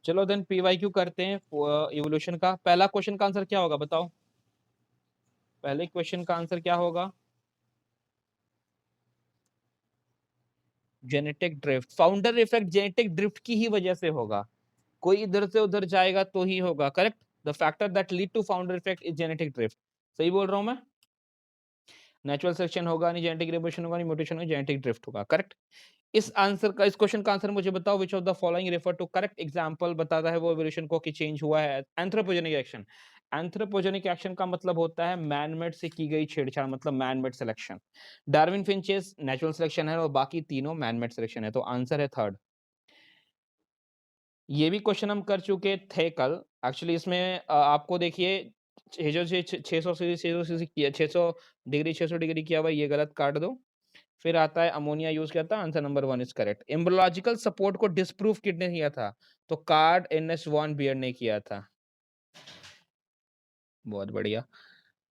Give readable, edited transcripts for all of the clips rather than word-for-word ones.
चलो then PYQ करते हैं इवोल्यूशन का। पहला क्वेश्चन का आंसर क्या होगा बताओ? पहले क्वेश्चन का आंसर क्या होगा? Genetic drift, founder effect genetic drift की ही वजह से होगा। कोई इधर से उधर जाएगा तो ही होगा। Correct, the factor that lead to founder effect is genetic drift. सही बोल रहा हूं मैं? नेचुरल सिलेक्शन होगा नहीं, जेनेटिक रिवोल्यूशन होगा नहीं, म्यूटेशन होगा, जेनेटिक ड्रिफ्ट होगा। करेक्ट। इस आंसर का, इस क्वेश्चन का आंसर मुझे बताओ, which of the following refer to correct example बताता है वो इवोल्यूशन को कि चेंज हुआ है। एंथ्रोपोजेनिक एक्शन, एंथ्रोपोजेनिक एक्शन का मतलब होता है मैनमेड से की गई छेड़छाड़, मतलब manmade selection. Darwin finches natural selection है और बाकी तीनों मैनमेड सिलेक्शन है, तो आंसर है थर्ड। ये भी क्वेश्चन हम कर चुके थे कल। एक्चुअली इसमें आपको देखिए 600 डिग्री 600 डिग्री किया हुआ, ये गलत काट दो। फिर आता है अमोनिया यूज किया था, answer number 1 is correct. Embryological support को डिसप्रूव किसने किया था? तो कार्ड एनएस वॉन बियर ने किया था। बहुत बढ़िया।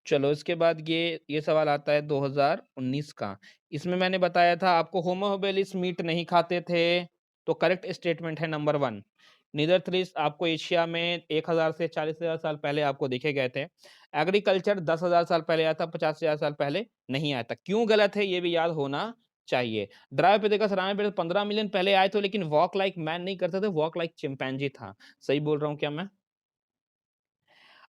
चलो इसके बाद ये सवाल आता है 2019 का। इसमें मैंने बताया था आपको होमो हबिलिस मीट नहीं खाते थे, तो करेक्ट स्टेटमेंट है नंबर 1। नीदरथ्रिस आपको एशिया में 1000 से 40,000 साल पहले आपको देखे गए थे। एग्रीकल्चर 10,000 साल पहले आया था, 50,000 साल पहले नहीं आया था। क्यों गलत है ये भी याद होना चाहिए। ड्रायोपिथेकस रामापिथेकस 15 मिलियन पहले आए थे, लेकिन वॉक लाइक मैन नहीं करते थे, वॉक लाइक चिंपैंजी था। सही बोल रहा हूँ क्या मैं?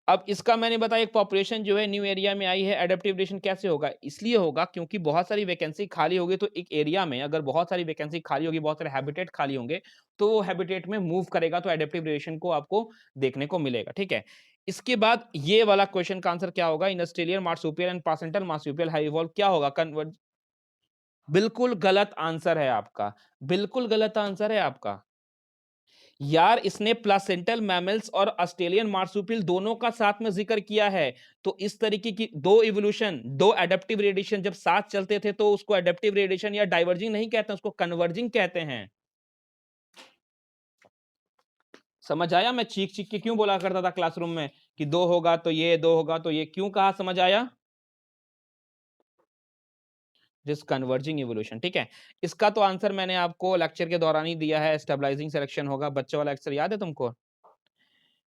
अब इसका मैंने बताया एक पॉपुलेशन जो है न्यू एरिया में आई है, एडेप्टिव रेडिएशन कैसे होगा? इसलिए होगा क्योंकि बहुत सारी वैकेंसी खाली होगी, तो एक एरिया में अगर बहुत सारी वैकेंसी खाली होगी, बहुत सारे हैबिटेट खाली होंगे, तो वो हैबिटेट में मूव करेगा, तो एडेप्टिव रेडिएशन को आपको देखने को मिलेगा। ठीक है। इसके बाद ये वाला क्वेश्चन का आंसर क्या होगा? इन Australian marsupial and placental marsupial have evolved, क्या होगा? कन्वर्ज। बिल्कुल गलत आंसर है आपका, बिल्कुल गलत आंसर है आपका। यार इसने प्लासेंटल मैमल्स और ऑस्ट्रेलियन मार्सुपियल दोनों का साथ में जिक्र किया है। तो इस तरीके की दो इवोल्यूशन, दो एडेप्टिव रेडिएशन जब साथ चलते थे, तो उसको एडेप्टिव रेडिएशन या डाइवर्जिंग नहीं कहते, उसको कन्वर्जिंग कहते हैं। समझ आया? मैं चीख चीख के क्यों बोला करता था क्लासरूम में कि दो होगा तो ये, दो होगा तो ये, क्यों कहा? समझ आया? This converging evolution. ठीक है। इसका तो आंसर मैंने आपको लेक्चर के दौरान ही दिया है, स्टेबलाइजिंग सिलेक्शन होगा। बच्चे वाला लेक्चर याद है तुमको?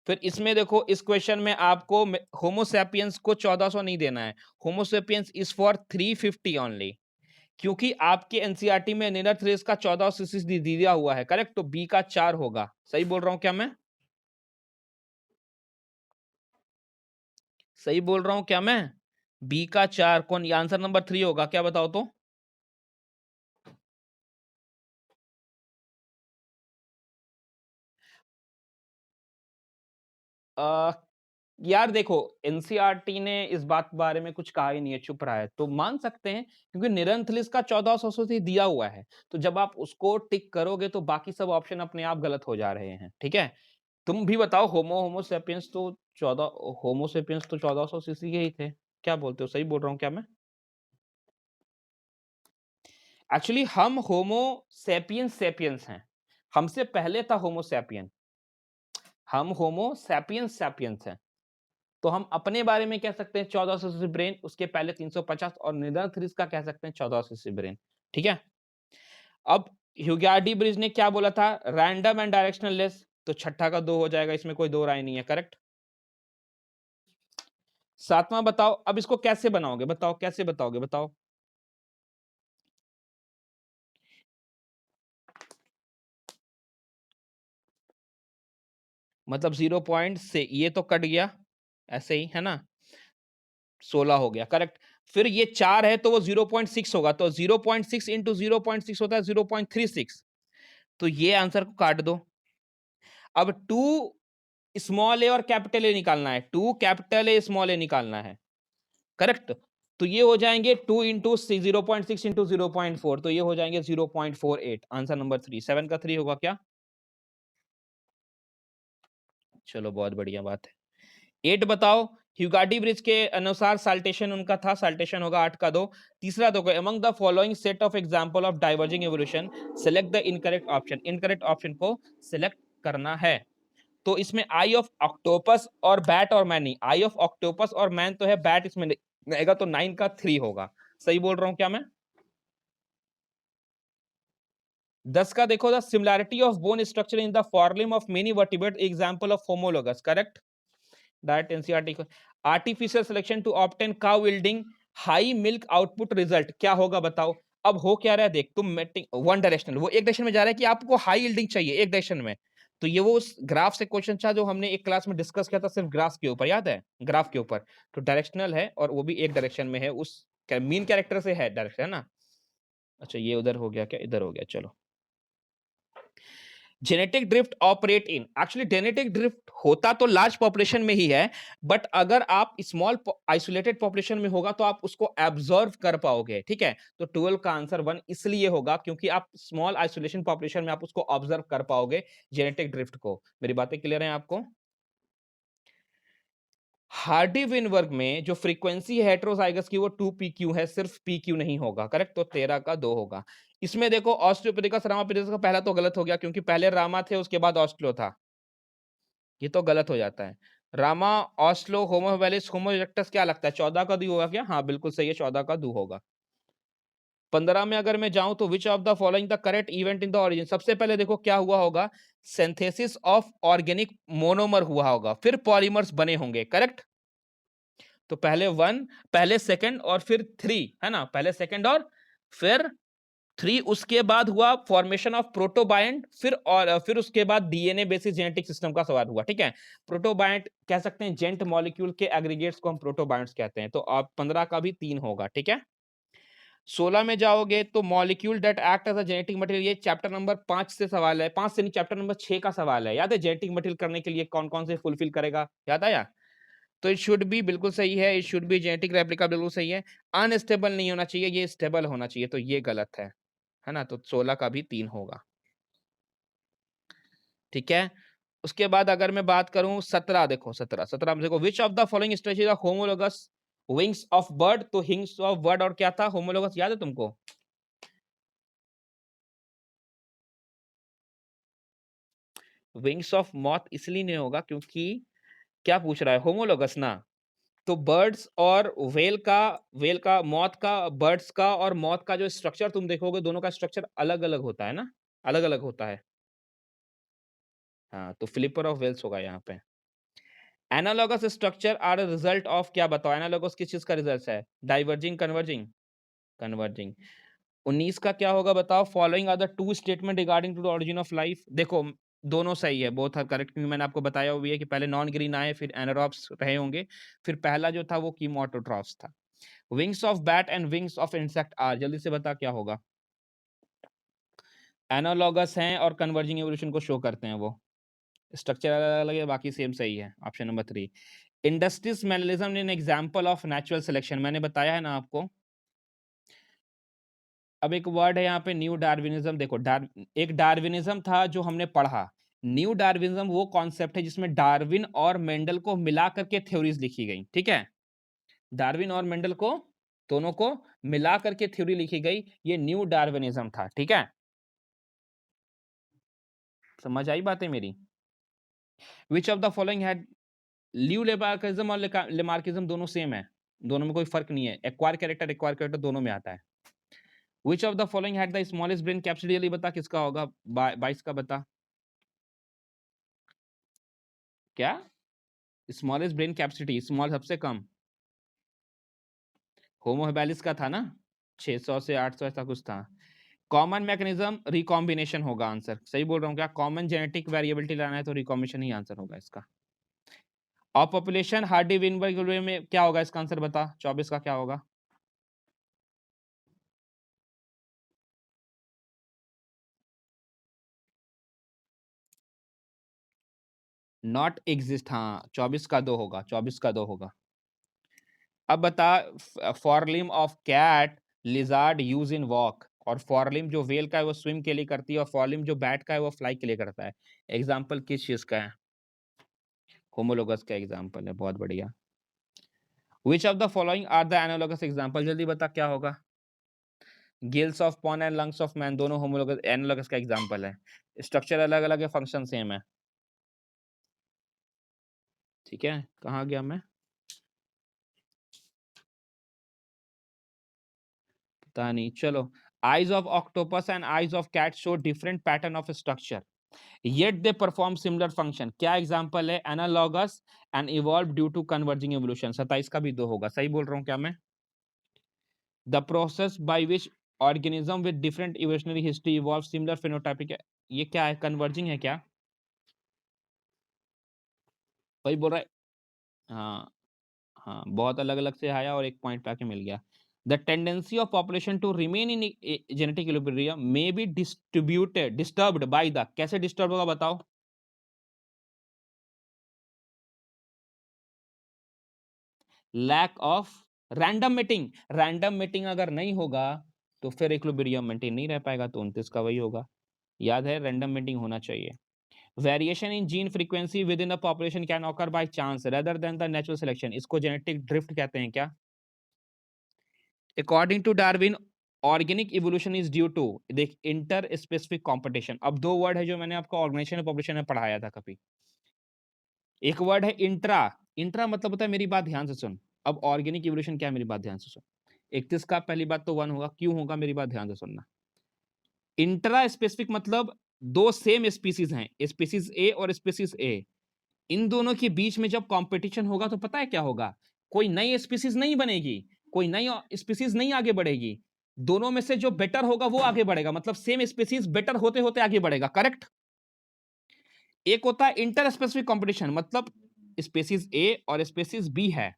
फिर इसमें देखो, इस क्वेश्चन में आपको होमोसेपियंस को 1400 नहीं देना है। होमोसेपियंस इज फॉर 350 ओनली, क्योंकि आपके एनसीईआरटी में निनरथ्रेस का 1400 दिया हुआ है। करेक्ट, तो बी का 4 होगा। सही बोल रहा हूं क्या मैं? सही बोल रहा हूं क्या मैं? बी का 4 कौन? आंसर नंबर 3 होगा क्या, बताओ तो? आ, यार देखो, एनसीईआरटी ने इस बात के बारे में कुछ कहा ही नहीं है, चुप रहा है, तो मान सकते हैं क्योंकि निरंथलिस का 1400 से दिया हुआ है। तो जब आप उसको टिक करोगे तो बाकी सब ऑप्शन अपने आप गलत हो जा रहे हैं। ठीक है। तुम भी बताओ, होमोसेपियंस तो 1400 सीसी के ही थे। क्या बोलते हो? सही बोल रहा हूँ क्या मैं? एक्चुअली हम होमोसेपियंस सेपियंस हैं। हमसे पहले था होमोसेपियन। हम होमोसेपियंस सैपियंस हैं। तो हम अपने बारे में कह सकते हैं 1400 सीसी ब्रेन, उसके पहले 350, और निदरथ्रिस का कह सकते हैं 1400 सीसी ब्रेन। ठीक है। अब ह्यूगार्डी ब्रिज ने क्या बोला था? रैंडम एंड डायरेक्शनल लेस, तो छठा का 2 हो जाएगा, इसमें कोई दो राय नहीं है। करेक्ट। सातवां बताओ, अब इसको कैसे बनाओगे? बताओ कैसे बताओगे, बताओ। मतलब 0 पॉइंट से ये तो कट गया, ऐसे ही है ना, 16 हो गया। करेक्ट। फिर ये 4 है तो वो 0.6 होगा, तो 0.6 इंटू 0.6 होता है 0.36। तो ये आंसर को काट दो। अब 2 स्मॉल ए और कैपिटल ए निकालना है, 2 कैपिटल ए स्मॉल ए निकालना है। करेक्ट। तो ये हो जाएंगे 2 इंटू 0.6 इंटू 0.4, तो ये हो जाएंगे 0.48। आंसर नंबर 3, 7 का 3 होगा क्या? चलो बहुत बढ़िया बात है। 8 बताओ। ह्यूगार्डी ब्रिज के अनुसार साल्टेशन उनका था, साल्टेशन होगा 8 का 2। तीसरा देखो, among the following set of example of diverging evolution select the incorrect option. Incorrect option को सिलेक्ट करना है। तो इसमें आई ऑफ ऑक्टोपस और बैट और मैन नहीं, आई ऑफ ऑक्टोपस और मैन तो है, बैट इसमें नहीं रहेगा, तो 9 का 3 होगा। सही बोल रहा हूं क्या मैं? 10 का देखो, the similarity of bone structure in the forelimb of many vertebrate example of homologous, correct? Direct NCERT को। Artificial selection to obtain cow yielding high milk output result, क्या होगा बताओ? अब हो क्या रहा है, देख तुम वन डायरेक्शनल, वो एक डायरेक्शन में जा रहा है कि आपको हाई यील्डिंग चाहिए एक डायरेक्शन में, तो ये वो उस ग्राफ से क्वेश्चन था जो हमने एक क्लास में डिस्कस किया था, सिर्फ ग्राफ के ऊपर, याद है? ग्राफ के ऊपर। तो डायरेक्शनल है और वो भी एक डायरेक्शन में है, उस मीन कैरेक्टर से है डायरेक्शन, है ना? अच्छा ये उधर हो गया क्या, इधर हो गया, चलो। Genetic drift operate in, actually genetic drift होता तो लार्ज पॉपुलेशन में ही है, बट अगर आप स्मॉल आइसोलेटेड पॉपुलेशन में होगा तो आप उसको एब्जॉर्व कर पाओगे, ठीक है? तो 12 का आंसर 1 इसलिए होगा क्योंकि आप स्मॉल आइसोलेशन पॉपुलेशन में आप उसको ऑब्जर्व कर पाओगे जेनेटिक ड्रिफ्ट को। मेरी बातें क्लियर हैं आपको? हार्डी विनबर्ग में जो फ्रीक्वेंसी है हेटेरोजाइगस की वो 2pq है, सिर्फ pq नहीं होगा, करेक्ट? तो 13 का 2 होगा। इसमें देखो ऑस्ट्रोपेडिकस रामापेडिकस का पहला तो गलत हो गया क्योंकि पहले रामा थे उसके बाद ऑस्ट्रो था, ये तो गलत हो जाता है। रामा, ऑस्लो, होमो हवेलिस, होमो इरेक्टस क्या लगता है 14 का 2 होगा क्या? हाँ बिल्कुल सही है, 14 का 2 होगा। 15 में अगर मैं जाऊं तो विच of the following the correct event in the origin, सबसे पहले देखो क्या हुआ होगा, सिंथेसिस ऑफ ऑर्गेनिक मोनोमर हुआ होगा, फिर पॉलीमर्स बने होंगे, करेक्ट? तो पहले 1, पहले सेकंड और फिर 3, है ना? पहले सेकंड और फिर 3, उसके बाद हुआ फॉर्मेशन ऑफ प्रोटोबायंट, फिर उसके बाद डीएनए बेसिस जेनेटिक सिस्टम का सवाल हुआ, ठीक है? प्रोटोबायंट कह सकते हैं, जेंट मॉलिक्यूल के एग्रीगेट्स को हम प्रोटोबायंट्स कहते हैं। तो आप 15 का भी 3 होगा, ठीक है? 16 में जाओगे तो molecule that act as a genetic material, ये चैप्टर नंबर 5 से सवाल है, 5 से नहीं, चैप्टर नंबर 6 का सवाल है, याद है? जेनेटिक मटेरियल करने के लिए कौन कौन से फुलफिल करेगा, याद आया? तो इट शुड बी बिल्कुल सही है, it should be genetic replica, बिल्कुल सही है। अनस्टेबल नहीं होना चाहिए, ये स्टेबल होना चाहिए, तो ये गलत है ना? तो 16 का भी 3 होगा, ठीक है? उसके बाद अगर मैं बात करूं 17, देखो 17 में देखो, विच of the following structure of homologous wings of bird, तो हिंग्स ऑफ बर्ड और क्या था होमोलोगस, याद है तुमको? विंग्स ऑफ मॉथ इसलिए नहीं होगा क्योंकि क्या पूछ रहा है, होमोलोगस ना? तो बर्ड्स और वेल का मौत का, बर्ड्स का और मौत का जो स्ट्रक्चर तुम देखोगे, दोनों का स्ट्रक्चर अलग अलग होता है ना, अलग अलग होता है। हाँ, तो फ्लिपर ऑफ वेल्स होगा यहाँ पे। Analogous structure are result of, क्या बताओ एनालॉगस किस चीज का रिजल्ट है? Diverging, converging? कन्वर्जिंग। 19 का क्या होगा बताओ, following are the two statement regarding to the origin of life, देखो दोनों सही है, बोथ आर करेक्ट, क्योंकि मैंने आपको बताया हुआ है कि पहले नॉन ग्रीन आए, फिर एनारोब्स रहे होंगे, फिर पहला जो था वो कीमोटोट्रॉफ्स था। Wings of bat and wings of insect are, जल्दी से बता क्या होगा? एनालॉगस हैं और कन्वर्जिंग एवोल्यूशन को शो करते हैं, वो स्ट्रक्चर अलग अलग है, बाकी सेम सही है। Option number 3। Industries melanism in example of natural selection, मैंने बताया है ना आपको। अब एक वर्ड है यहाँ पे न्यू डार्विनिज्म, देखो एक डार्विनिज्म था जो हमने पढ़ा, न्यू डार्विनिज्म वो कॉन्सेप्ट है जिसमें डार्विन और मेंडल को मिला करके थ्योरीज लिखी गई, ठीक है? डार्विन और मेंडल को, दोनों को मिला करके थ्योरी लिखी गई, ये न्यू डार्विनिज्म था, ठीक है? समझ आई बातें मेरी? Which of the following had, ल्यू लेमार्किज्म और लेमार्किज्म दोनों सेम है, दोनों में कोई फर्क नहीं है, एक्वायर कैरेक्टर दोनों में आता है। विच of the following had the smallest brain capacity, जल्दी बता किसका होगा, 22 का बता। क्या? स्मॉलेस्ट ब्रेन कैपेसिटी, स्मॉल सबसे कम, होमो हेबेलिस का था ना, 600 से 800 ऐसा कुछ था। कॉमन मैकेनिज्म रिकॉम्बिनेशन होगा आंसर, सही बोल रहा हूँ क्या? कॉमन जेनेटिक वेरिएबिलिटी लाना है तो रिकॉम्बिनेशन ही आंसर होगा इसका। और पॉपुलेशन हार्डी विनबर्ग में क्या होगा इसका आंसर बता, 24 का क्या होगा? नॉट एग्जिस्ट, हाँ 24 का 2 होगा, 24 का 2 होगा। अब बता, forelimb of cat lizard use in walk, और फॉरलिम जो वेल का है वो स्विम के लिए करती है, और फॉरलिम जो बैट का है वो फ्लाई के लिए करता है। एग्जाम्पल किस चीज का है? होमोलोगस का एग्जाम्पल है, बहुत बढ़िया। Which of the following are the analogous example, जल्दी बता क्या होगा? Gills of prawn and lungs of man दोनों होमोलोगस एनालॉगस का एग्जाम्पल है, स्ट्रक्चर अलग अलग है, फंक्शन सेम है, ठीक है? कहाँ गया मैं, पता नहीं, चलो। eyes of octopus and eyes of cat show different pattern of structure, yet they perform similar function. क्या एग्जांपल है? analogous and evolved due to converging evolution. 27 का भी 2 होगा, सही बोल रहा हूं क्या मैं? The process by which organism with different evolutionary history evolve similar phenotypic, ये क्या है? converging है क्या? वही बोल रहा है। हाँ हाँ, बहुत अलग अलग से आया और एक पॉइंट पे आके मिल गया। The tendency of population to remain in genetic equilibrium may be disturbed by the, कैसे डिस्टर्ब होगा बताओ? Lack of random mating. Random mating अगर नहीं होगा तो फिर इक्विलिब्रियम मेंटेन नहीं रह पाएगा, तो 29 का वही होगा। याद है, रैंडम मीटिंग होना चाहिए। Variation in gene frequency within the population can occur by chance rather than the natural selection, इसको जेनेटिक ड्रिफ्ट कहते हैं क्या? According to Darwin organic evolution is due to, देख, इंटर स्पेसिफिक कंपटीशन। अब दो word है जो मैंने आपको ऑर्गेनाइजेशन पॉपुलेशन में पढ़ाया था कभी। एक वर्ड है इंट्रा। इंट्रा मतलब होता है, मेरी बात ध्यान से सुन। अब ऑर्गेनिक इवोल्यूशन क्या है, मेरी बात ध्यान से सुन। 31 का पहली बात तो 1 होगा, क्यों होगा, मेरी बात ध्यान से सुनना। इंट्रा स्पेसिफिक मतलब दो सेम स्पीसीज हैं, स्पीसीज ए और स्पीसीज ए, इन दोनों के बीच में जब कंपटीशन होगा तो पता है क्या होगा? कोई नई स्पीसीज नहीं बनेगी, कोई नई स्पीसीज नहीं आगे बढ़ेगी, दोनों में से जो बेटर होगा वो आगे बढ़ेगा, मतलब सेम स्पीसीज बेटर होते होते आगे बढ़ेगा, करेक्ट? एक होता है इंटर स्पेसिफिक कंपटीशन, मतलब स्पीसीज ए और स्पीसीज बी है,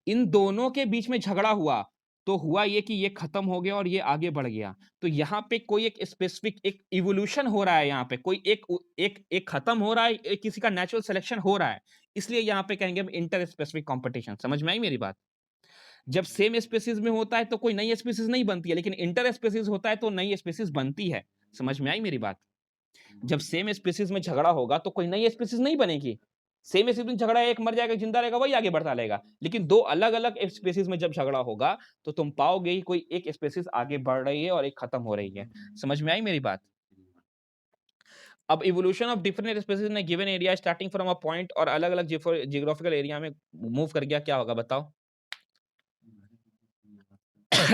इन दोनों के बीच में झगड़ा हुआ तो हुआ ये कि ये खत्म हो गया और ये आगे बढ़ गया। तो यहाँ पे कोई एक स्पेसिफिक एक इवोल्यूशन हो रहा है, यहाँ पे कोई एक एक एक खत्म हो रहा है, एक किसी का नेचुरल सिलेक्शन हो रहा है, इसलिए यहाँ पे कहेंगे हम इंटर स्पेसिफिक कंपटीशन। समझ में आई मेरी बात? जब सेम स्पीसीज में होता है तो कोई नई स्पीसीज नहीं बनती है, लेकिन इंटर स्पीसीज होता है तो नई स्पीसीज बनती है। समझ में आई मेरी बात? जब सेम स्पीसीज में झगड़ा होगा तो कोई नई स्पीसीज नहीं बनेगी, सेम स्पीसीज में झगड़ा है, एक मर जाएगा, जिंदा रहेगा, वही आगे बढ़ता रहेगा। लेकिन दो अलग अलग स्पीसीज में जब झगड़ा होगा तो तुम पाओगे ही कोई एक स्पीसीज आगे बढ़ रही है और एक खत्म हो रही है। समझ में आई मेरी बात? अब evolution of different species in a given area starting from a point और अलग अलग जियोग्राफिकल एरिया में मूव कर गया, क्या होगा बताओ?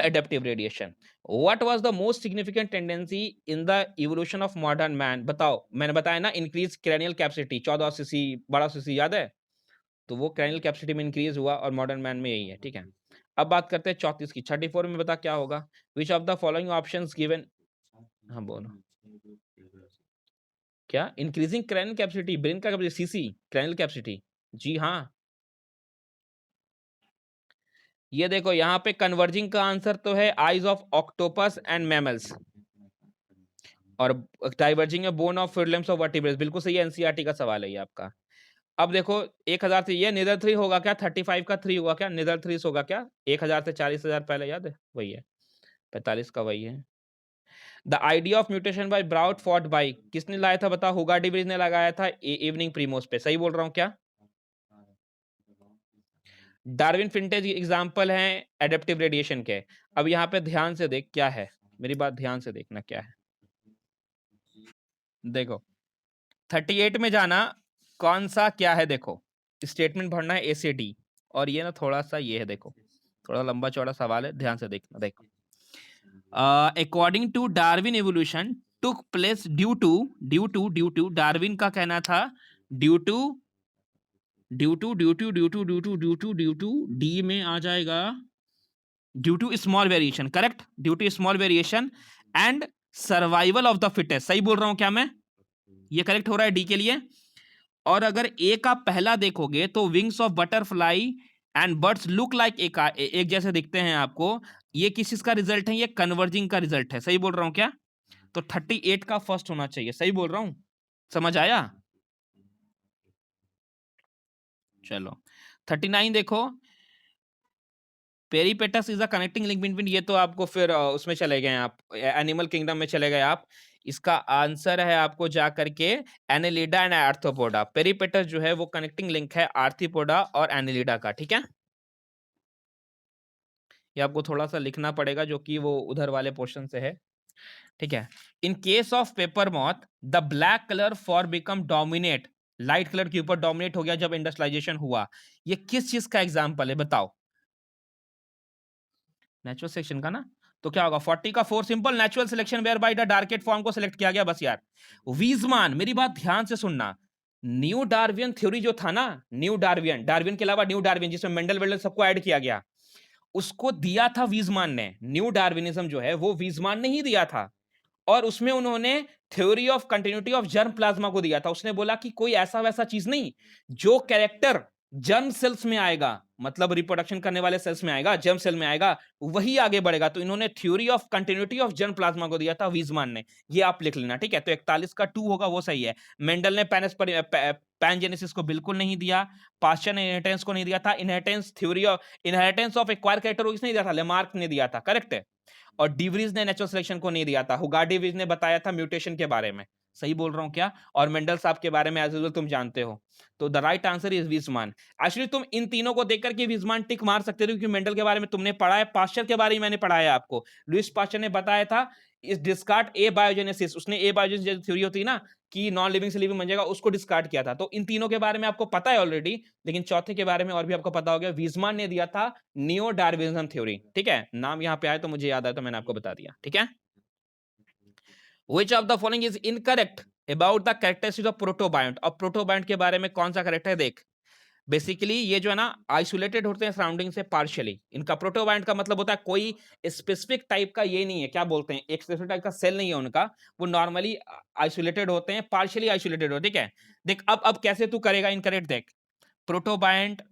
adaptive radiation. What was the most significant tendency in the evolution of modern man? बताओ, मैंने बताया ना, increase cranial capacity, 14 CC, 12 CC, याद है? तो वो क्रैनियल कैपेसिटी में इंक्रीज हुआ और मॉडर्न मैन में यही है, ठीक है। अब बात करते हैं 34 की। 34 में बता क्या होगा? विच of the following options given, हाँ बोलो क्या? इंक्रीजिंग क्रैनियल कैपेसिटी, ब्रेन का कैपेसिटी, सीसी, क्रैनियल कैपेसिटी, जी हाँ। ये देखो यहाँ पे कन्वर्जिंग का आंसर तो है eyes of octopus and mammals, और डाइवर्जिंग है bone of films of vertebrates, बिल्कुल सही है, एनसीईआरटी का सवाल है ये आपका। अब देखो 1000 से ये निदर 3 होगा क्या? 35 का 3 होगा क्या? निदर 3 होगा क्या? 1000 से 40000 पहले, याद है? वही है, 45 का वही है। The idea of mutation by brought forth by, किसने लाया था बताओ? हुगा डिवरीज ने लगाया था इवनिंग प्रीमोस पे, सही बोल रहा हूँ क्या? डार्विन फिंटेज एग्जांपल हैं एडेप्टिव रेडिएशन के। अब यहाँ पे ध्यान से देख क्या है, मेरी बात ध्यान से देखना क्या है। देखो 38 में जाना, कौन सा क्या है, देखो स्टेटमेंट भरना है ए से डी, और ये ना थोड़ा सा ये है, देखो थोड़ा लंबा चौड़ा सवाल है, ध्यान से देखना। देखो according to Darwin evolution took place due to Darwin का कहना था ड्यू टू डी में आ जाएगा due to small variation, correct? Due to small variation and survival of the fittest, सही बोल रहा हूं क्या मैं? ये करेक्ट हो रहा है डी के लिए। और अगर ए का पहला देखोगे तो wings of butterfly and birds look like एक जैसे दिखते हैं आपको, ये किस चीज का रिजल्ट है? ये कन्वर्जिंग का रिजल्ट है, सही बोल रहा हूं क्या? तो 38 का फर्स्ट होना चाहिए, सही बोल रहा हूं? समझ आया? चलो 39 देखो, peripatus is a connecting link between, ये तो आपको फिर उसमें चले गए आप, एनिमल किंगडम में चले गए आप। इसका आंसर है आपको जा करके एनेलिडा एंड आर्थ्रोपोडा। पेरीपेटस जो है वो कनेक्टिंग लिंक है आर्थ्रोपोडा और एनेलिडा का, ठीक है? ये आपको थोड़ा सा लिखना पड़ेगा जो कि वो उधर वाले पोर्शन से है, ठीक है? In case of paper moth the black colour for become dominate, light colour के ऊपर डोमिनेट हो गया जब इंडस्ट्रियलाइजेशन हुआ, ये किस चीज का एग्जांपल है बताओ? नेचुरल सेक्शन का ना। तो क्या होगा 40 का 4 simple natural selection where by the darkest form को सिलेक्ट किया गया बस यार। वीजमान, मेरी बात ध्यान से सुनना, न्यू डार्वियन थ्योरी जो था ना, न्यू डार्वियन, डार्विन के अलावा न्यू डार्विन जिसमें मेंडल वेल्डल सबको ऐड किया गया, उसको दिया था वीजमान ने। न्यू डार्विनिज्म जो है वो वीजमान ने ही दिया था, और उसमें उन्होंने theory of continuity of germ plasma को दिया था। उसने बोला कि कोई ऐसा वैसा चीज नहीं, जो कैरेक्टर जर्म सेल्स में आएगा, मतलब रिप्रोडक्शन करने वाले सेल्स में आएगा, जर्म सेल में आएगा, वही आगे बढ़ेगा। तो इन्होंने theory of continuity of germ plasma को दिया था वीजमान ने। ये आप लिख लेना, ठीक है। तो 41 का 2 होगा, वो सही है। मेंडल ने पैनजेनेसिस को बिल्कुल नहीं दिया, पास्चर ने इनहेरिटेंस को नहीं दिया था, inheritance theory of inheritance of acquire character नहीं दिया था, लेमार्क ने दिया था, करेक्ट है। और डिवरीज ने नेचुरल सिलेक्शन को नहीं दिया था, हुगार्डी ने बताया था म्यूटेशन के बारे में। सही बोल रहा हूं क्या? और मेंडल साहब के बारे में एज यूजुअल तुम जानते हो। तो the right answer is Weismann. Actually तुम इन तीनों को देखकर के वीजमान टिक मार सकते हो, क्योंकि मेंडल के बारे में तुमने पढ़ा है, पास्चर के बारे में मैंने पढ़ाया आपको। लुइस पास्चर ने बताया था इस डिस्कार्ड ए बायोजेनेसिस, उसने ए बायोजेनेसिस थ्योरी होती है ना कि नॉन लिविंग से लिविंग बन जाएगा, उसको डिस्कार्ड किया था। तो इन तीनों के बारे में आपको पता है ऑलरेडी, लेकिन चौथे के बारे में और भी आपको पता हो गया। वीजमान ने दिया था नियो डार्विनिज्म थ्योरी, ठीक है। नाम यहां पे आया तो मुझे याद आया, तो मैंने आपको बता दिया, ठीक है। Which of the following is incorrect about the characteristics of protobiont? अब प्रोटोबायंट के बारे में कौन सा करेक्ट है देख। बेसिकली ये जो है ना आइसोलेटेड होते हैं सराउंडिंग से पार्शियली। इनका प्रोटोबायंट का मतलब होता है कोई स्पेसिफिक टाइप का ये नहीं है, क्या बोलते हैं, एक स्पेसिफिक टाइप का सेल नहीं है उनका, वो नॉर्मली आइसोलेटेड होते हैं, पार्शियली आइसोलेटेड होते हैं, ठीक है। देख अब कैसे तू करेगा इनकरेक्ट, देख। प्रोटोबायंट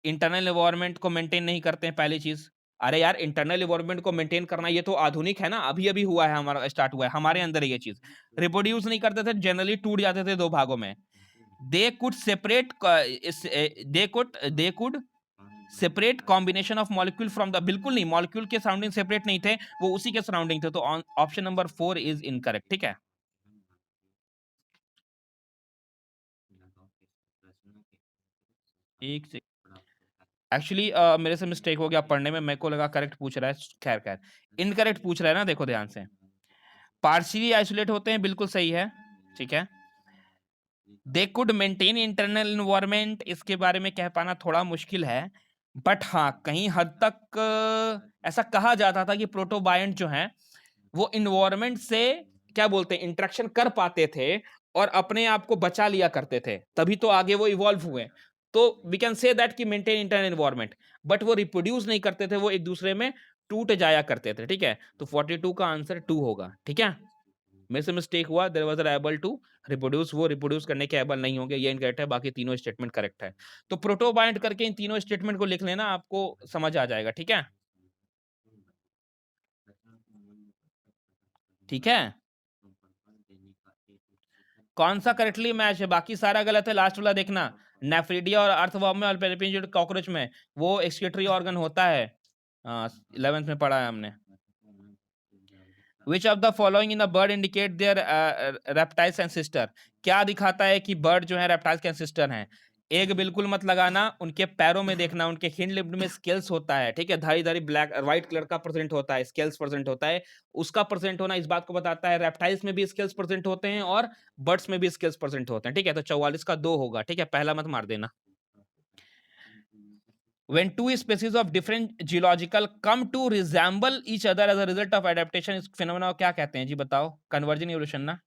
इंटरनल एनवायरनमेंट को मेंटेन नहीं करते हैं, पहली चीज। अरे यार, इंटरनल एनवायरनमेंट को मेंटेन करना ये तो आधुनिक है ना, अभी अभी हुआ है, हमारा स्टार्ट हुआ है, हमारे अंदर ये चीज। रिप्रोड्यूस नहीं करते थे, जनरली टूट जाते थे दो भागों में। They could separate they could separate combination of molecule from the, बिल्कुल नहीं, मॉलिक्यूल के सराउंडिंग सेपरेट नहीं थे, वो उसी के सराउंडिंग थे। तो ऑप्शन नंबर 4 इज इनकरेक्ट, ठीक है। एक से एक्चुअली मेरे से मिस्टेक हो गया पढ़ने में, मेरे को लगा करेक्ट पूछ रहा है, खैर खैर इनकरेक्ट पूछ रहा है ना, देखो ध्यान से। पार्शियली आइसोलेट होते हैं, बिल्कुल सही है, ठीक है। They could maintain internal environment, इसके बारे में कह पाना थोड़ा मुश्किल है, बट हाँ कहीं हद तक ऐसा कहा जाता था कि प्रोटोबायंट जो है वो इन्वायरमेंट से क्या बोलते हैं इंटरेक्शन कर पाते थे और अपने आप को बचा लिया करते थे, तभी तो आगे वो इवॉल्व हुए। तो वी कैन से दैट कि मेंटेन इंटरनल एनवायरनमेंट, बट वो रिप्रोड्यूस नहीं करते थे, वो एक दूसरे में टूट जाया करते थे, ठीक है। तो 42 का आंसर 2 होगा, ठीक है। मेरे से मिस्टेक हुआ, there was able to reproduce, वो रिप्रोड्यूस करने के एबल नहीं होंगे, ये इनकरेक्ट है, बाकी तीनों स्टेटमेंट करेक्ट है। तो प्रोटोबायंट करके इन तीनों स्टेटमेंट को लिख लेना, आपको समझ आ जाएगा, ठीक है। ठीक है, कौन सा करेक्टली मैच है, बाकी सारा गलत है, लास्ट वाला देखना। नेफ्रिडिया और अर्थवर्म में और पेरिपेंजियल कॉकरोच में वो एक्सक्रीटरी ऑर्गन होता है, 11th में पढ़ा है हमने। Which of the following in the bird indicate their reptiles ancestor? क्या दिखाता है कि बर्ड जो है रेप्टाइल्स के एंसेस्टर हैं? एक बिल्कुल मत लगाना, उनके पैरों में देखना, उनके हिंड लिम्ब में स्केल्स होता है, ठीक है, धारी धारी ब्लैक व्हाइट कलर का प्रेजेंट होता है, स्केल्स प्रेजेंट होता है। उसका प्रेजेंट होना इस बात को बताता है रेप्टाइल्स में भी स्केल्स प्रेजेंट होते हैं और बर्ड्स में भी स्केल्स प्रेजेंट होते हैं, ठीक है। तो 44 का 2 होगा, ठीक है, पहला मत मार देना। When two species of different geological come to resemble each other as a result of adaptation, इस phenomena को क्या कहते हैं जी बताओ? कन्वर्जन इवोल्यूशन ना।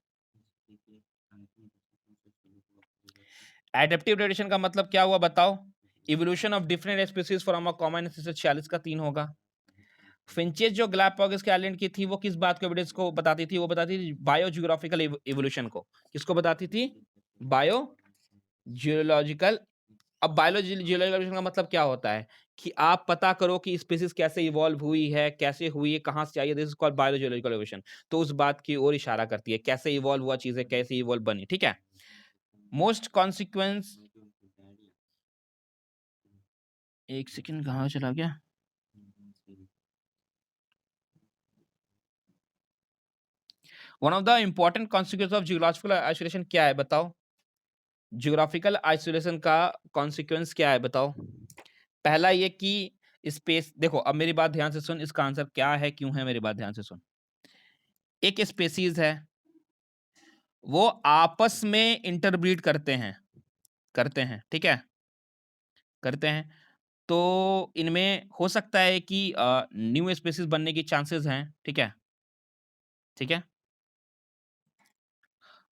एडेप्टिव रेडिएशन का मतलब क्या हुआ बताओ? Evolution of different species from a common ancestor, 46 का 3 होगा। फिंचेस जो गैलापागोस के आइलैंड की थी वो किस बात को एविडेंस को बताती थी? वो बताती थी बायोजियोग्राफिकल इवोल्यूशन को। किसको बताती थी? Bio geological. अब जियोलॉजिकल का मतलब क्या होता है कि आप पता करो कि स्पीसीज कैसे इवॉल्व हुई है, कैसे हुई है, कहां से आई है, this is called biological evolution. तो उस बात की ओर इशारा करती है, कैसे इवॉल्व हुआ चीजें, कैसे इवॉल्व बनी, ठीक है। मोस्ट कॉन्सिक्वेंस, एक सेकंड कहां चला गया? One of the important consequence of geological isolation क्या है बताओ? जियोग्राफिकल आइसोलेशन का कॉन्सिक्वेंस क्या है बताओ? पहला ये कि स्पेस, देखो अब मेरी बात ध्यान से सुन, इसका आंसर क्या है, क्यों है, मेरी बात ध्यान से सुन। एक स्पेसीज है, वो आपस में इंटरब्रीड करते हैं, ठीक है, करते हैं। तो इनमें हो सकता है कि न्यू स्पीशीज़ बनने की चांसेस हैं, ठीक है? ठीक है?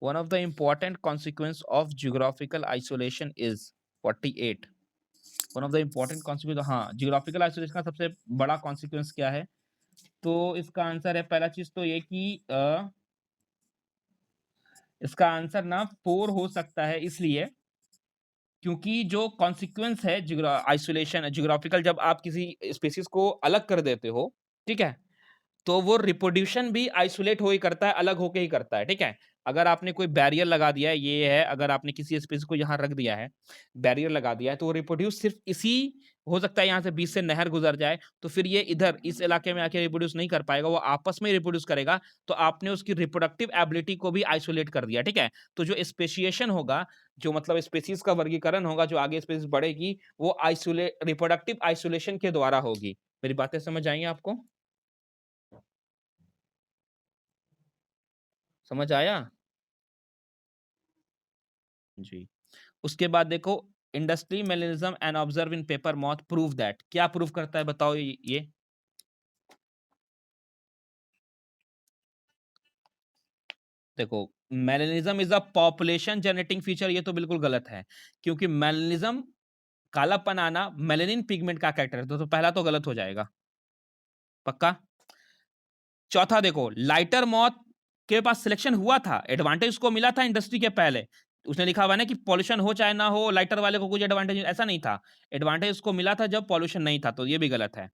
One of the important consequence of geographical isolation is 48. One of the important consequence, हाँ, geographical isolation का सबसे बड़ा consequence क्या है? तो इसका आंसर है, पहला चीज़ तो ये कि इसका आंसर ना 4 हो सकता है, इसलिए क्योंकि जो कॉन्सिक्वेंस है आइसोलेशन जियोग्राफिकल, जब आप किसी स्पीसीज को अलग कर देते हो, ठीक है, तो वो रिप्रोड्यूशन भी आइसोलेट हो ही करता है, अलग होके ही करता है, ठीक है। अगर आपने कोई बैरियर लगा दिया है, ये है, अगर आपने किसी स्पीसीज को यहाँ रख दिया है, बैरियर लगा दिया है, तो वो रिप्रोड्यूस सिर्फ इसी, हो सकता है यहाँ से बीच से नहर गुजर जाए, तो फिर ये इधर इस इलाके में आके रिप्रोड्यूस नहीं कर पाएगा, वो आपस में रिप्रोड्यूस करेगा, तो आपने उसकी रिप्रोडक्टिव एबिलिटी को भी आइसोलेट कर दिया, ठीक है। तो जो स्पेशिएशन होगा, जो मतलब स्पेसीज का वर्गीकरण होगा, जो आगे स्पेसीज बढ़ेगी, वो रिप्रोडक्टिव आइसोलेशन के द्वारा होगी। मेरी बातें समझ आई हैं आपको? समझ आया? जी। उसके बाद देखो, industry melanism and observe in paper moth prove that, क्या प्रूव करता है बताओ ये? देखो, melanism is a population generating feature, ये तो बिल्कुल गलत है, क्योंकि मेलेनिज्म, कालापन आना मेलेनिन पिगमेंट का कैरेक्टर है, तो पहला तो गलत हो जाएगा। पक्का? चौथा देखो, लाइटर मॉथ के पास सिलेक्शन हुआ था, एडवांटेज उसको मिला था इंडस्ट्री के पहले। उसने लिखा हुआ है ना कि पॉल्यूशन हो चाहे ना हो, लाइटर वाले को कुछ एडवांटेज, ऐसा नहीं था। एडवांटेज उसको मिला था जब पॉल्यूशन नहीं था, तो ये भी गलत है।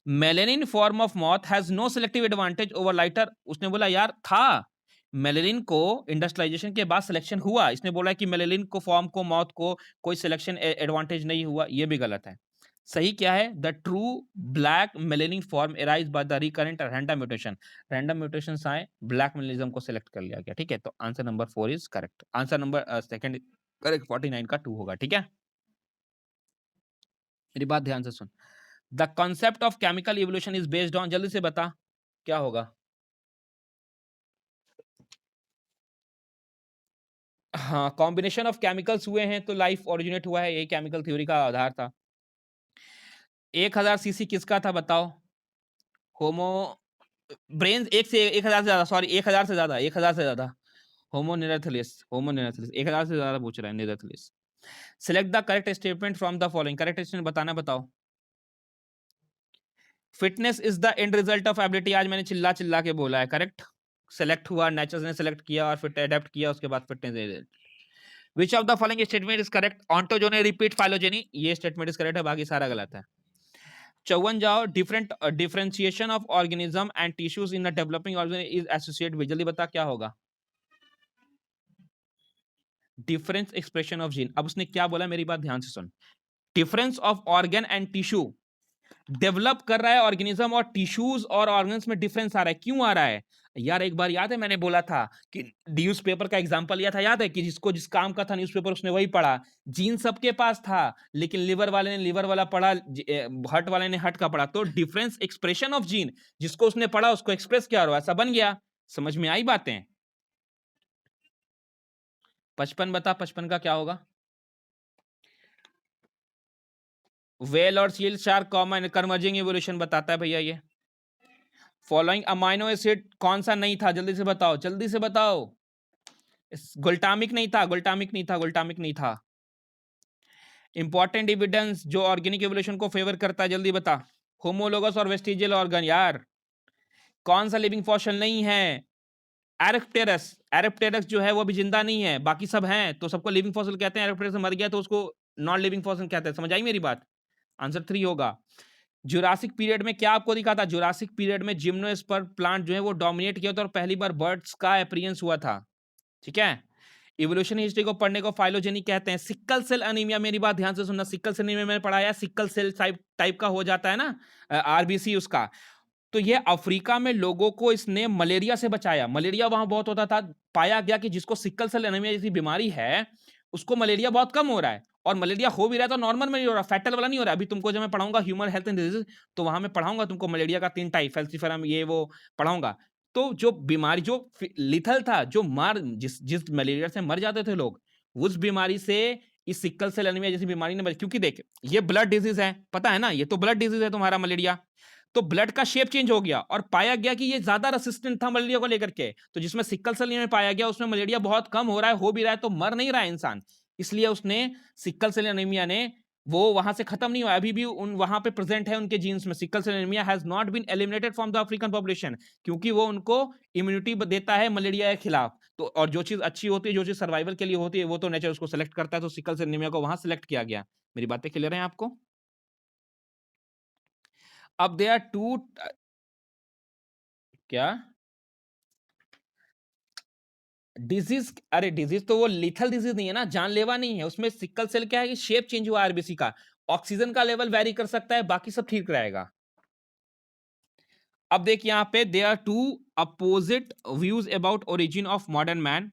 Melanin form of moth has no selective advantage over lighter, उसने बोला यार था। मेलेनिन को इंडस्ट्रियलाइजेशन के बाद सिलेक्शन हुआ, इसने बोला कि मेलेनिन को फॉर्म को मॉथ को कोई सिलेक्शन एडवांटेज नहीं हुआ, ये भी गलत है। सही क्या है? The true black melanin form arise by the recurrent random mutation, random mutations आए, ब्लैक मेलेनिज्म को सिलेक्ट कर लिया गया, ठीक है। तो answer number 4 is correct, answer number second correct, 49 का 2 होगा, ठीक है। मेरी बात ध्यान से सुन। The concept of chemical evolution is based on, जल्दी से बता क्या होगा? हाँ, कॉम्बिनेशन ऑफ केमिकल्स हुए हैं तो लाइफ ओरिजिनेट हुआ है, यही केमिकल थ्योरी का आधार था। 1000 सीसी किसका था बताओ? होमो ब्रेन, एक से 1000 से ज्यादा, सॉरी 1000 से ज्यादा, 1000 से ज्यादा। होमो नेरेथलिस, होमो नेरेथलिस 1000 से ज्यादा पूछ रहा है, नेरेथलिस। Select the correct statement from the following, correct statement बताना, बताओ। Fitness is the end result of ability, आज मैंने चिल्ला चिल्ला के बोला है, करेक्ट। सेलेक्ट हुआ, नेचर ने सेलेक्ट किया और फिर अडेप्ट किया, उसके बाद fitness. Which of the following statement is correct? Ontogeny repeat phylogeny, ये स्टेटमेंट इज करेक्ट है, बाकी सारा गलत है। 54 जाओ, different differentiation of organism and tissues in the developing organism is associate with, जल्दी बता क्या होगा? Difference expression of gene. अब उसने क्या बोला, मेरी बात ध्यान से सुन। Difference of organ and tissue, develop कर रहा है ऑर्गेनिज्म और टिश्यूज और ऑर्गन्स में डिफरेंस आ रहा है, क्यों आ रहा है? यार एक बार याद है मैंने बोला था कि न्यूज़पेपर का एग्जांपल लिया था, याद है कि जिसको जिस काम का था न्यूज़पेपर उसने वही पढ़ा। जीन सबके पास था, लेकिन लिवर वाले ने लिवर वाला पढ़ा, हर्ट वाले ने हर्ट का पढ़ा, तो डिफरेंस एक्सप्रेशन ऑफ जीन, जिसको उसने पढ़ा उसको एक्सप्रेस किया और ऐसा बन गया। समझ में आई बातें? 55 बता, 55 का क्या होगा? वेल और seal shark common converging evolution बताता है भैया ये। फॉलोइंग अमाइनो एसिड कौन सा नहीं था, जल्दी से बताओ, जल्दी से बताओ। गुल्टामिक नहीं था, गुल्टामिक नहीं था, गुल्टामिक नहीं था। इंपॉर्टेंट एविडेंस जो ऑर्गेनिक एवोल्यूशन को फेवर करता है, जल्दी बता। होमोलोगस और वेस्टिजियल ऑर्गन, यार कौन सा लिविंग फॉसिल नहीं है? एरेप्टेरस, एरेप्टेरस जो है वो भी जिंदा नहीं है, बाकी सब हैं, तो सबको लिविंग फॉसिल कहते हैं। एरेप्टेरस मर गया तो उसको नॉन लिविंग फॉसिल कहते हैं। समझ आई मेरी बात? आंसर 3 होगा। जुरासिक पीरियड में क्या आपको दिखा था? जुरासिक पीरियड में जिम्नोस्पर्म प्लांट जो है वो डोमिनेट किया था और पहली बार बर्ड्स का अपीयरेंस हुआ था, ठीक है। इवोल्यूशन हिस्ट्री को पढ़ने को फाइलोजेनी कहते हैं। सिक्कल सेल अनीमिया, मेरी बात ध्यान से सुनना, सिक्कल सेल अनीमिया मैंने पढ़ाया, सिक्कल सेल टाइप का हो जाता है ना, आरबीसी उसका। तो ये अफ्रीका में लोगों को इसने मलेरिया से बचाया, मलेरिया वहां बहुत होता था। पाया गया कि जिसको सिक्कल सेल एनीमिया जैसी बीमारी है उसको मलेरिया बहुत कम हो रहा है, और मलेरिया हो भी रहा है तो नॉर्मल में नहीं हो रहा, फैटल वाला नहीं हो रहा। अभी तुमको जब मैं पढ़ाऊंगा ह्यूमन हेल्थ एंड डिजीज, तो वहां मैं पढ़ाऊंगा तुमको मलेरिया का 3 टाइप, फैल्सिफेरम ये वो पढ़ाऊंगा। तो जो बीमारी जो लिथल था, जो मार जिस जिस मलेरिया से मर जाते थे लोग, उस बीमारी से इस सिक्कल सेल एनीमिया जैसी बीमारी ने, क्योंकि देख ये ब्लड डिजीज है, पता है ना, ये तो ब्लड डिजीज है तुम्हारा मलेरिया, तो ब्लड का शेप चेंज हो गया और पाया गया कि ये ज्यादा रेसिस्टेंट था मलेरिया को लेकर के, तो जिसमें सिक्कल सेल एनीमिया पाया गया उसमें मलेरिया बहुत कम हो रहा है, हो भी रहा है तो मर नहीं रहा है इंसान, इसलिए उसने सिक्कल सेल एनीमिया ने वो वहां से खत्म नहीं हुआ, अभी भी उन वहां पे प्रेजेंट है उनके जीन्स में, sickle cell anaemia has not been eliminated from the African population, क्योंकि वो उनको इम्यूनिटी देता है मलेरिया के खिलाफ, तो और जो चीज अच्छी होती है, जो चीज सर्वाइवल के लिए होती है, वो तो नेचर उसको सेलेक्ट करता है, तो सिक्कल सेल एनीमिया को वहां सेलेक्ट किया गया। मेरी बातें क्लियर हैं आपको? अब दे आर टू, क्या डिजीज, अरे डिजीज तो वो लिथल डिजीज नहीं है ना, जानलेवा नहीं है, उसमें सिक्कल सेल क्या है कि शेप चेंज हुआ आरबीसी का, ऑक्सीजन का लेवल वेरी कर सकता है, बाकी सब ठीक रहेगा। अब देख यहां पे there are two opposite views about origin of modern man.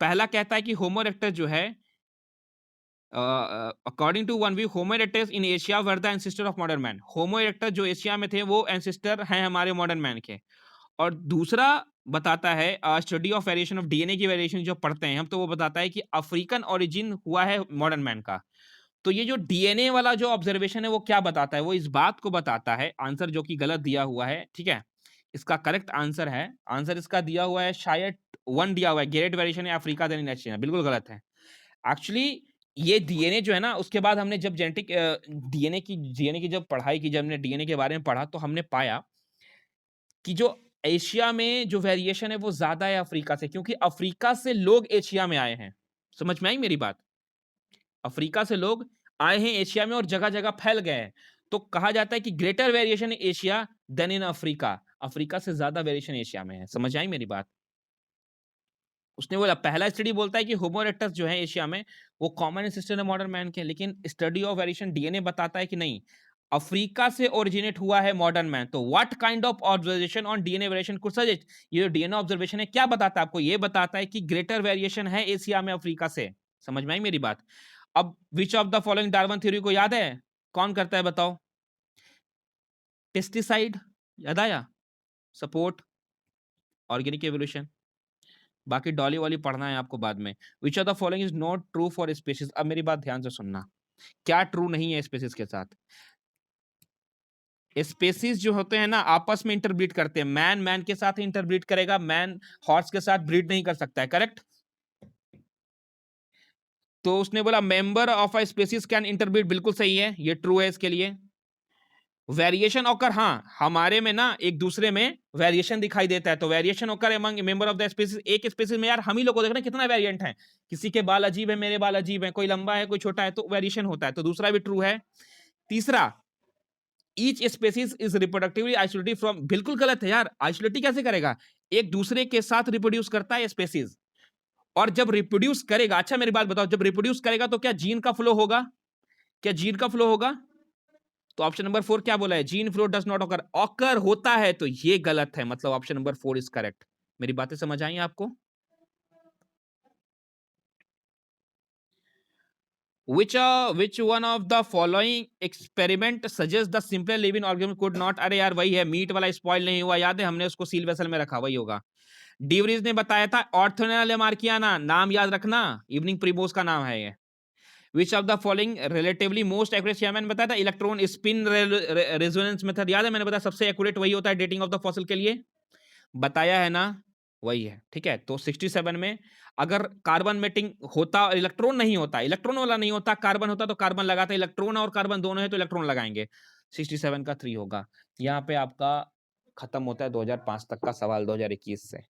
पहला कहता है कि होमो इरेक्टस जो है, according to one view Homo erectus in Asia were the ancestor of modern man, Homo erectus जो एशिया में थे वो एंसेस्टर हैं हमारे मॉडर्न मैन के। और दूसरा बताता है study of variation of DNA की वेरिएशन जो पढ़ते हैं हम, तो वो बताता है कि अफ्रीकन ओरिजिन हुआ है मॉडर्न मैन का। तो ये जो डीएनए वाला जो ऑब्जर्वेशन है वो क्या बताता है, वो इस बात को बताता है, आंसर जो कि गलत दिया हुआ है, ठीक है, इसका करेक्ट आंसर है, आंसर इसका दिया हुआ है शायद 1 दिया हुआ है, ग्रेट वेरिएशन है अफ्रीका देन इन एशिया, बिल्कुल गलत है। एक्चुअली ये डीएनए जो है ना, उसके बाद हमने जब जेनेटिक डीएनए की जब पढ़ाई की, जब हमने डीएनए के बारे में पढ़ा, तो हमने पाया कि जो एशिया में जो वेरिएशन है वो ज्यादा है अफ्रीका से, क्योंकि अफ्रीका से लोग एशिया में आए हैं। समझ में आई मेरी बात? अफ्रीका से लोग आए हैं एशिया में और जगह जगह फैल गए हैं, तो कहा जाता है कि greater variation in Asia than in Africa, Africa से ज्यादा वेरिएशन एशिया में है। समझ आई मेरी बात? उसने बोला, पहला स्टडी बोलता है कि होमो इरेक्टस जो है एशिया में वो कॉमन एंसेस्टर है मॉडर्न मैन के, लेकिन स्टडी ऑफ वेरिएशन डीएनए बताता है कि नहीं, अफ्रीका से ओरिजिनेट हुआ है मॉडर्न मैन। तो what kind of observation on DNA variation could suggest, ये जो डीएनए ऑब्जर्वेशन है क्या बताता है आपको, ये बताता है कि ग्रेटर वेरिएशन है एशिया में अफ्रीका से। समझ में आई मेरी बात? अब विच of the following Darwin theory को याद है, कौन करता है बताओ? पेस्टिसाइड याद आया, सपोर्ट, ऑर्गेनिक एवोल्यूशन, बाकी डॉली वाली पढ़ना है आपको बाद में। विच of the following is not true for species, अब मेरी बात ध्यान से सुनना, क्या ट्रू नहीं है स्पीशीज के साथ? स्पेसीज जो होते हैं ना आपस में इंटरब्रीड करते हैं, मैन मैन के साथ इंटरब्रीड करेगा, मैन हॉर्स के साथ ब्रीड नहीं कर सकता है, करेक्ट? तो उसने बोला member of a species can interbreed, बिल्कुल सही है, ये ट्रू है इसके लिए। वेरिएशन ऑकर, हाँ हमारे में ना एक दूसरे में वेरिएशन दिखाई देता है, तो variation occur among member of the species, एक स्पीसीज में यार हम ही लोग को देखना कितना वेरिएंट है, किसी के बाल अजीब है, मेरे बाल अजीब है, कोई लंबा है कोई छोटा है, तो वेरिएशन होता है, तो दूसरा भी ट्रू है। तीसरा, each species is reproductively isolated from, बिल्कुल गलत है यार, आइसोलेट कैसे करेगा, एक दूसरे के साथ रिप्रोड्यूस करता है स्पेसीज, और जब रिप्रोड्यूस करेगा, अच्छा मेरी बात बताओ, जब रिप्रोड्यूस करेगा तो क्या जीन का फ्लो होगा, क्या जीन का फ्लो होगा? तो ऑप्शन नंबर 4 क्या बोला है, gene flow does not occur, occur होता है, तो ये गलत है, मतलब ऑप्शन नंबर 4 इज करेक्ट। मेरी बातें समझ आई आपको? which one of the following experiment suggests the simple living organism could not, अरे यार वही है, मीट वाला स्पॉइल नहीं हुआ, याद है हमने उसको सील वेसल में रखा, वही होगा। डीवरीज ने बताया था ऑर्थोनेला लेमार्कियाना, नाम याद रखना, इवनिंग प्रीबोस का नाम है ये। विच of the following relatively most accurate, मैंने बताया था इलेक्ट्रॉन स्पिन रेजोनेंस मेथड, याद है मैंने बताया सबसे एक्यूरेट वही होता है डेटिंग ऑफ द फॉसिल के लिए, बताया है ना, वही है, ठीक है। तो 67 में अगर कार्बन मेटिंग होता, इलेक्ट्रॉन नहीं होता, इलेक्ट्रॉन वाला नहीं होता, कार्बन होता तो कार्बन लगाता, इलेक्ट्रॉन और कार्बन दोनों है तो इलेक्ट्रॉन लगाएंगे, 67 का 3 होगा। यहाँ पे आपका खत्म होता है 2005 तक का सवाल 2021 से।